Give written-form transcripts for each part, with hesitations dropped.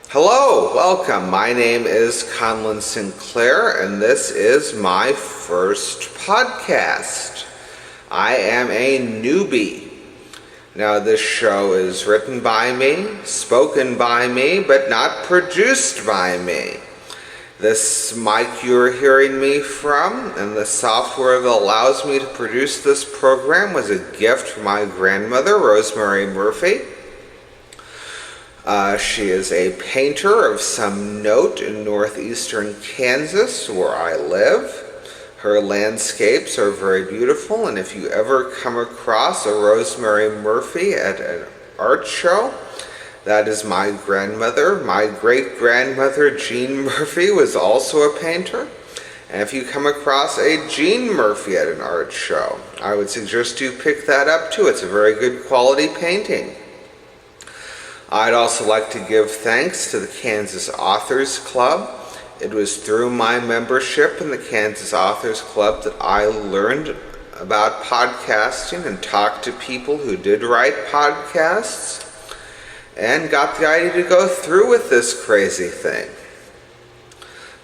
Hello, welcome. My name is Connlyn Sinclair, and this is my first podcast. I am a newbie. Now, this show is written by me, spoken by me, but not produced by me. This mic you're hearing me from and the software that allows me to produce this program was a gift from my grandmother, Rosemary Murphy. She is a painter of some note in northeastern Kansas, where I live. Her landscapes are very beautiful, and if you ever come across a Rosemary Murphy at an art show, that is my grandmother. My great-grandmother, Jean Murphy, was also a painter. And if you come across a Jean Murphy at an art show, I would suggest you pick that up too. It's a very good quality painting. I'd also like to give thanks to the Kansas Authors Club. It was through my membership in the Kansas Authors Club that I learned about podcasting and talked to people who did write podcasts and got the idea to go through with this crazy thing.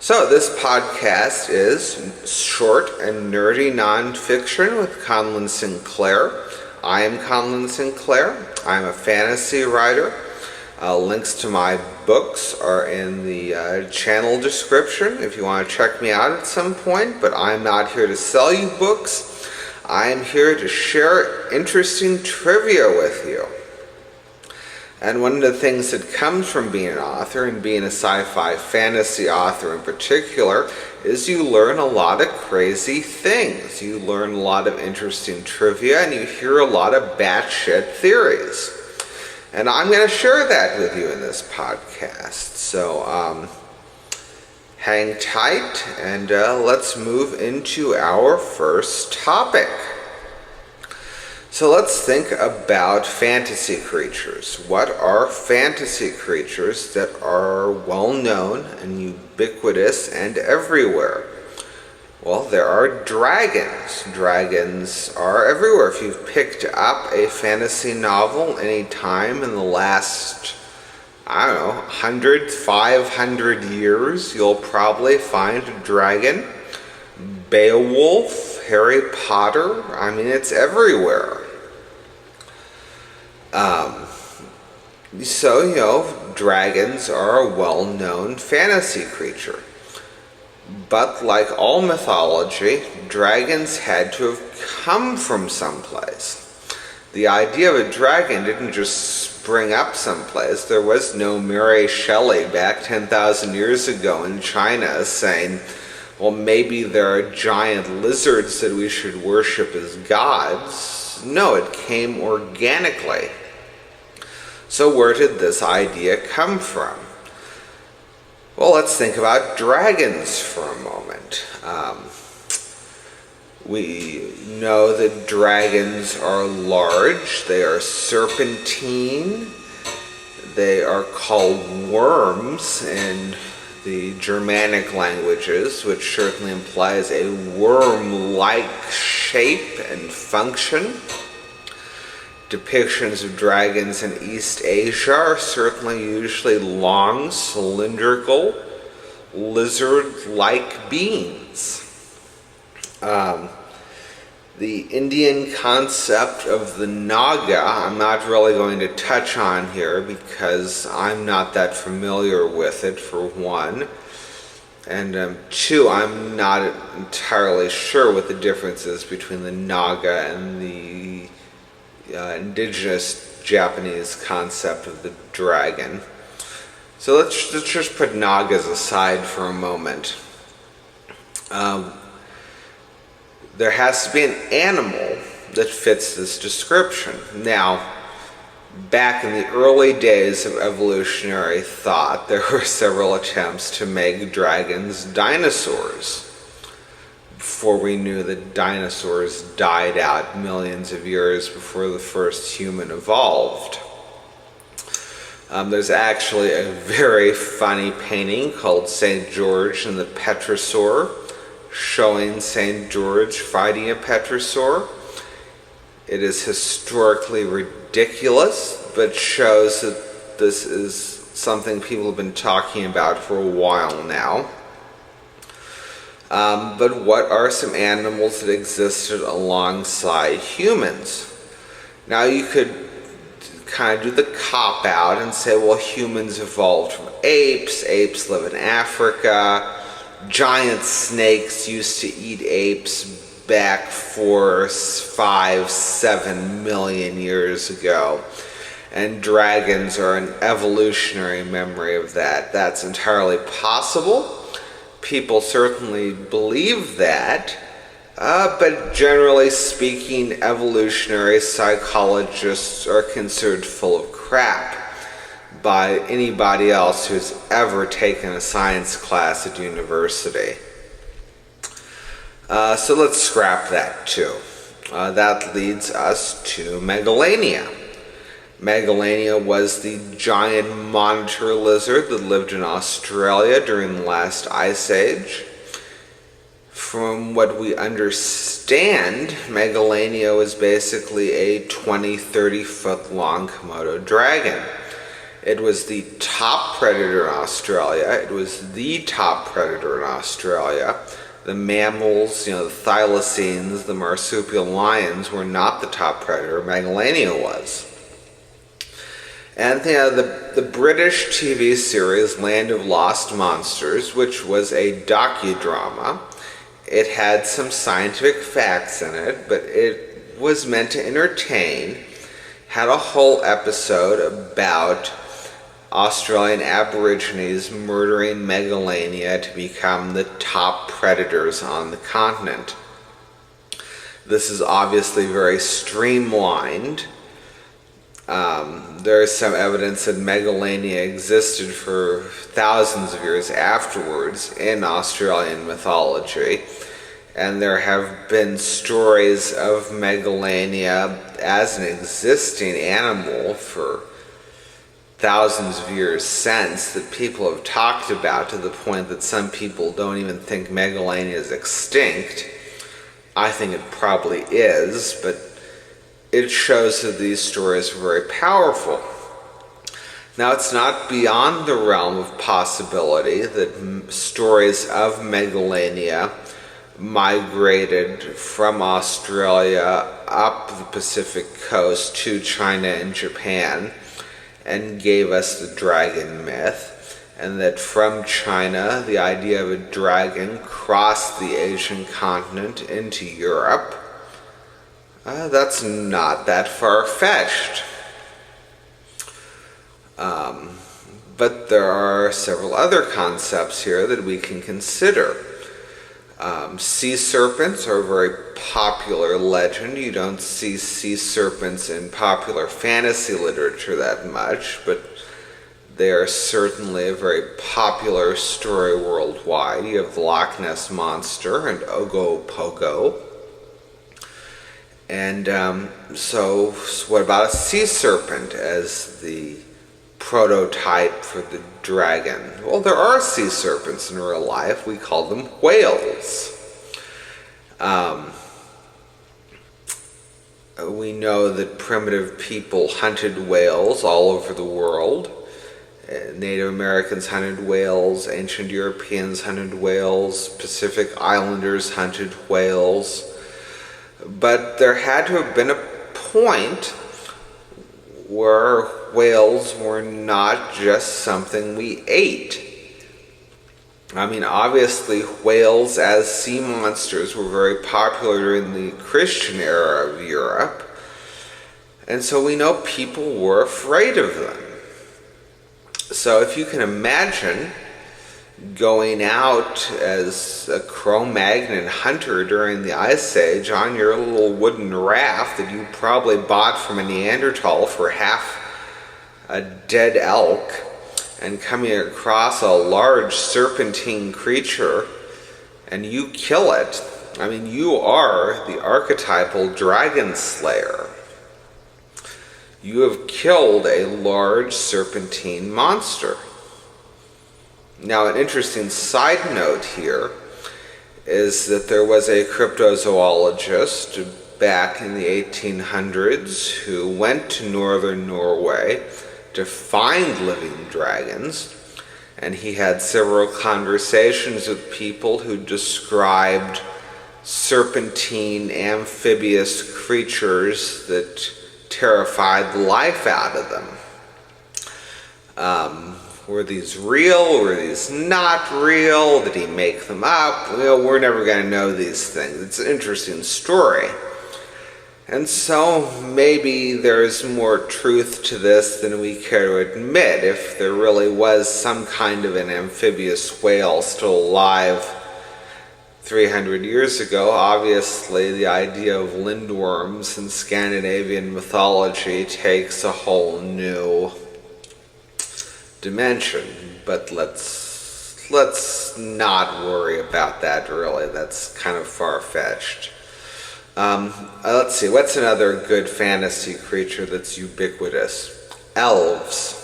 So this podcast is short and nerdy nonfiction with Connlyn Sinclair. I am Connlyn Sinclair. I'm a fantasy writer. Links to my books are in the channel description if you want to check me out at some point, but I'm not here to sell you books. I'm here to share interesting trivia with you. And one of the things that comes from being an author, and being a sci-fi fantasy author in particular, is you learn a lot of crazy things. You learn a lot of interesting trivia, and you hear a lot of batshit theories. And I'm going to share that with you in this podcast. So hang tight, and let's move into our first topic. So let's think about fantasy creatures. What are fantasy creatures that are well known and ubiquitous and everywhere? Well, there are dragons. Dragons are everywhere. If you've picked up a fantasy novel any time in the last, 100, 500 years, you'll probably find a dragon. Beowulf, Harry Potter, it's everywhere. Dragons are a well-known fantasy creature. But like all mythology, dragons had to have come from someplace. The idea of a dragon didn't just spring up someplace. There was no Mary Shelley back 10,000 years ago in China saying, well, maybe there are giant lizards that we should worship as gods. No, it came organically. So where did this idea come from? Well, let's think about dragons for a moment. We know that dragons are large. They are serpentine. They are called worms in the Germanic languages, which certainly implies a worm-like shape and function. Depictions of dragons in East Asia are certainly usually long, cylindrical, lizard-like beings. The Indian concept of the Naga, I'm not really going to touch on here because I'm not that familiar with it, for one. And two, I'm not entirely sure what the difference is between the Naga and the indigenous Japanese concept of the dragon. So let's just put Nagas aside for a moment. There has to be an animal that fits this description. Now, back in the early days of evolutionary thought, there were several attempts to make dragons dinosaurs, before we knew that dinosaurs died out millions of years before the first human evolved. There's actually a very funny painting called St. George and the Petrosaur, showing St. George fighting a Petrosaur. It is historically ridiculous, but shows that this is something people have been talking about for a while now. But what are some animals that existed alongside humans? Now you could kind of do the cop-out and say, well, humans evolved from apes. Apes live in Africa. Giant snakes used to eat apes back 4, 5, 7 million years ago. And dragons are an evolutionary memory of that. That's entirely possible. People certainly believe that, but generally speaking, evolutionary psychologists are considered full of crap by anybody else who's ever taken a science class at university. So let's scrap that too. That leads us to Megalania. Megalania was the giant monitor lizard that lived in Australia during the last ice age. From what we understand, Megalania was basically a 20-30 foot long Komodo dragon. It was the top predator in Australia. It was the top predator in Australia. The mammals, the thylacines, the marsupial lions were not the top predator. Megalania was. And the British TV series Land of Lost Monsters, which was a docudrama, it had some scientific facts in it, but it was meant to entertain, had a whole episode about Australian Aborigines murdering Megalania to become the top predators on the continent. This is obviously very streamlined. There is some evidence that Megalania existed for thousands of years afterwards in Australian mythology, and there have been stories of Megalania as an existing animal for thousands of years since that people have talked about, to the point that some people don't even think Megalania is extinct. I think it probably is, but it shows that these stories are very powerful. Now, it's not beyond the realm of possibility that stories of Megalania migrated from Australia up the Pacific coast to China and Japan and gave us the dragon myth, and that from China the idea of a dragon crossed the Asian continent into Europe. That's not that far-fetched. But there are several other concepts here that we can consider. Sea serpents are a very popular legend. You don't see sea serpents in popular fantasy literature that much, but they are certainly a very popular story worldwide. You have the Loch Ness Monster and Ogopogo. And so what about a sea serpent as the prototype for the dragon? Well, there are sea serpents in real life. We call them whales. We know that primitive people hunted whales all over the world. Native Americans hunted whales, ancient Europeans hunted whales, Pacific Islanders hunted whales. But there had to have been a point where whales were not just something we ate. I mean, obviously, whales as sea monsters were very popular during the Christian era of Europe, and so we know people were afraid of them. So if you can imagine going out as a Cro-Magnon hunter during the Ice Age on your little wooden raft that you probably bought from a Neanderthal for half a dead elk, and coming across a large serpentine creature, and you kill it, I mean, you are the archetypal dragon slayer. You have killed a large serpentine monster. Now, an interesting side note here is that there was a cryptozoologist back in the 1800s who went to northern Norway, to find living dragons, and he had several conversations with people who described serpentine amphibious creatures that terrified the life out of them. Were these real? Were these not real? Did he make them up? Well, we're never going to know these things. It's an interesting story. And so maybe there's more truth to this than we care to admit. If there really was some kind of an amphibious whale still alive 300 years ago, obviously the idea of lindworms in Scandinavian mythology takes a whole new dimension. But let's not worry about that, really. That's kind of far-fetched. Let's see, what's another good fantasy creature that's ubiquitous? Elves.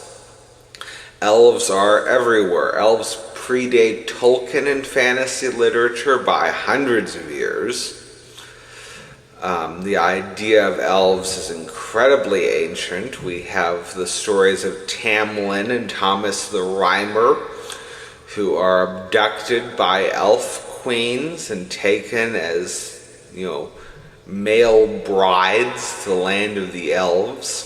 Elves are everywhere. Elves predate Tolkien in fantasy literature by hundreds of years. The idea of elves is incredibly ancient. We have the stories of Tamlin and Thomas the Rhymer, who are abducted by elf queens and taken as, male brides to the land of the elves.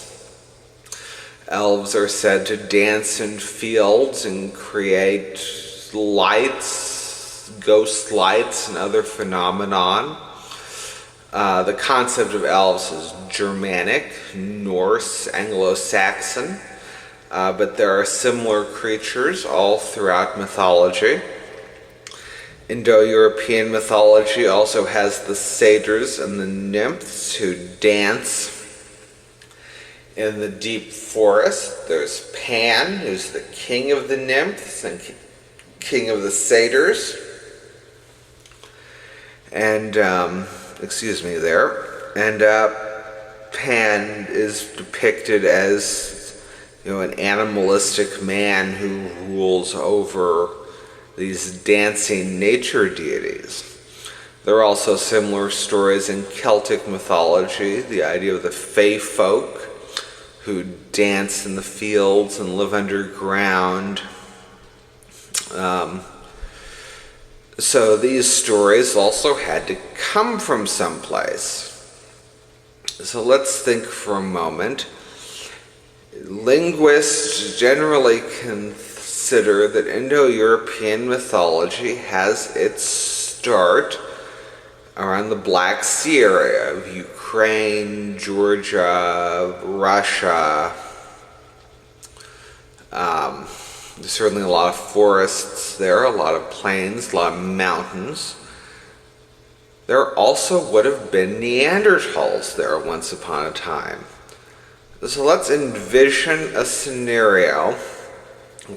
Elves are said to dance in fields and create lights, ghost lights, and other phenomenon. The concept of elves is Germanic, Norse, Anglo-Saxon, but there are similar creatures all throughout mythology. Indo-European mythology also has the satyrs and the nymphs who dance in the deep forest. There's Pan, who's the king of the nymphs and king of the satyrs. And, Pan is depicted as, an animalistic man who rules over these dancing nature deities. There are also similar stories in Celtic mythology, the idea of the fae folk who dance in the fields and live underground. So these stories also had to come from someplace. So let's think for a moment. Linguists generally consider that Indo-European mythology has its start around the Black Sea area of Ukraine, Georgia, Russia. There's certainly a lot of forests there, a lot of plains, a lot of mountains. There also would have been Neanderthals there once upon a time. So let's envision a scenario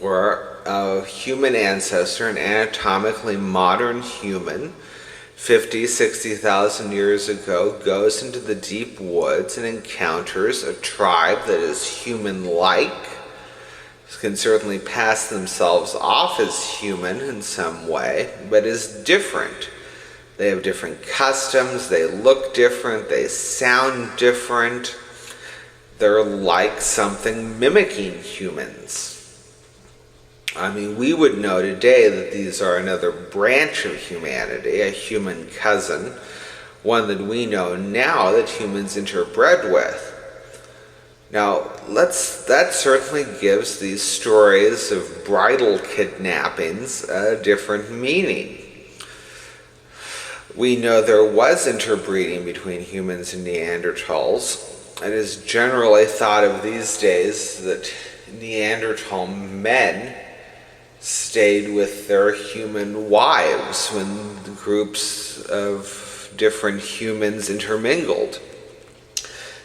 where a human ancestor, an anatomically modern human, 50, 60,000 years ago, goes into the deep woods and encounters a tribe that is human-like, can certainly pass themselves off as human in some way, but is different. They have different customs, they look different, they sound different. They're like something mimicking humans. We would know today that these are another branch of humanity, a human cousin, one that we know now that humans interbred with. Now, that certainly gives these stories of bridal kidnappings a different meaning. We know there was interbreeding between humans and Neanderthals. It is generally thought of these days that Neanderthal men stayed with their human wives when the groups of different humans intermingled.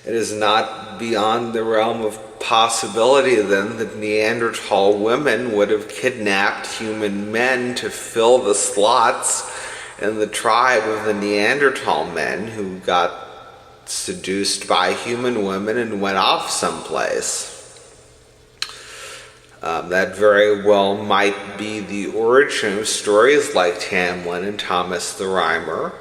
It is not beyond the realm of possibility, then, that Neanderthal women would have kidnapped human men to fill the slots in the tribe of the Neanderthal men who got seduced by human women and went off someplace. That very well might be the origin of stories like Tamlin and Thomas the Rhymer.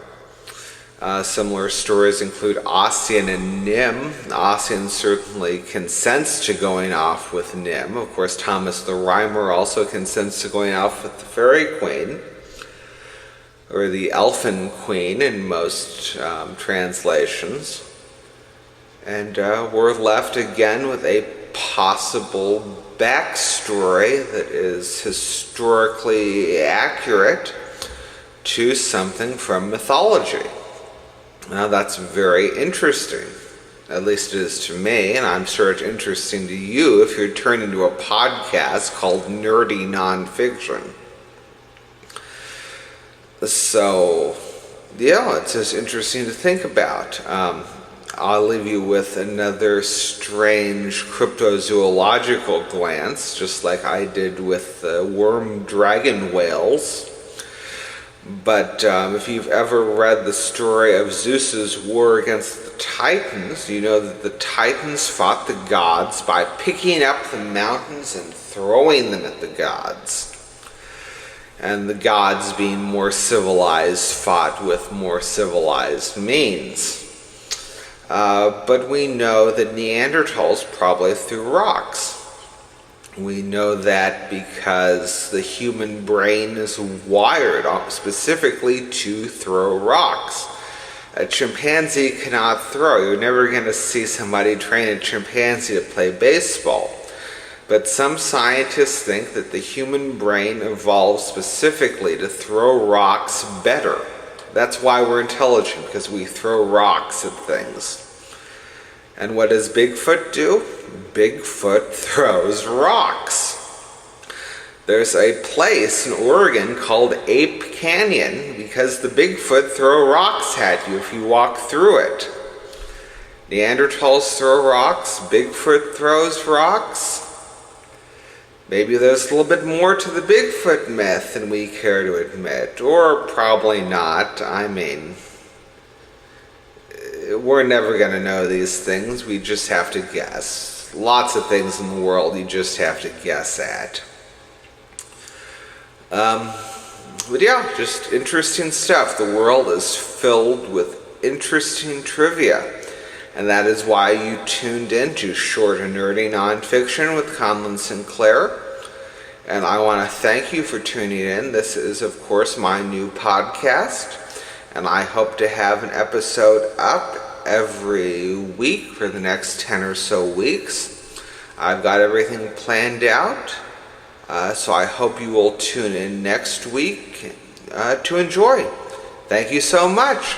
Similar stories include Ossian and Nym. Ossian certainly consents to going off with Nym. Of course, Thomas the Rhymer also consents to going off with the Fairy Queen, or the Elfin Queen in most translations. And we're left again with a possible backstory that is historically accurate to something from mythology. Now that's very interesting. At least it is to me, and I'm sure it's interesting to you if you're turned into a podcast called Nerdy Nonfiction. So, yeah, it's just interesting to think about. I'll leave you with another strange cryptozoological glance, just like I did with the worm dragon whales. But if you've ever read the story of Zeus's war against the Titans, you know that the Titans fought the gods by picking up the mountains and throwing them at the gods. And the gods, being more civilized, fought with more civilized means. But we know that Neanderthals probably threw rocks. We know that because the human brain is wired specifically to throw rocks. A chimpanzee cannot throw. You're never going to see somebody train a chimpanzee to play baseball. But some scientists think that the human brain evolved specifically to throw rocks better. That's why we're intelligent, because we throw rocks at things. And what does Bigfoot do? Bigfoot throws rocks. There's a place in Oregon called Ape Canyon because the Bigfoot throw rocks at you if you walk through it. Neanderthals throw rocks, Bigfoot throws rocks. Maybe there's a little bit more to the Bigfoot myth than we care to admit, or probably not. I mean, we're never going to know these things. We just have to guess. Lots of things in the world you just have to guess at. But yeah, just interesting stuff. The world is filled with interesting trivia. And that is why you tuned in to Short and Nerdy Nonfiction with Connlyn Sinclair. And I want to thank you for tuning in. This is, of course, my new podcast. And I hope to have an episode up every week for the next 10 or so weeks. I've got everything planned out. So I hope you will tune in next week to enjoy. Thank you so much.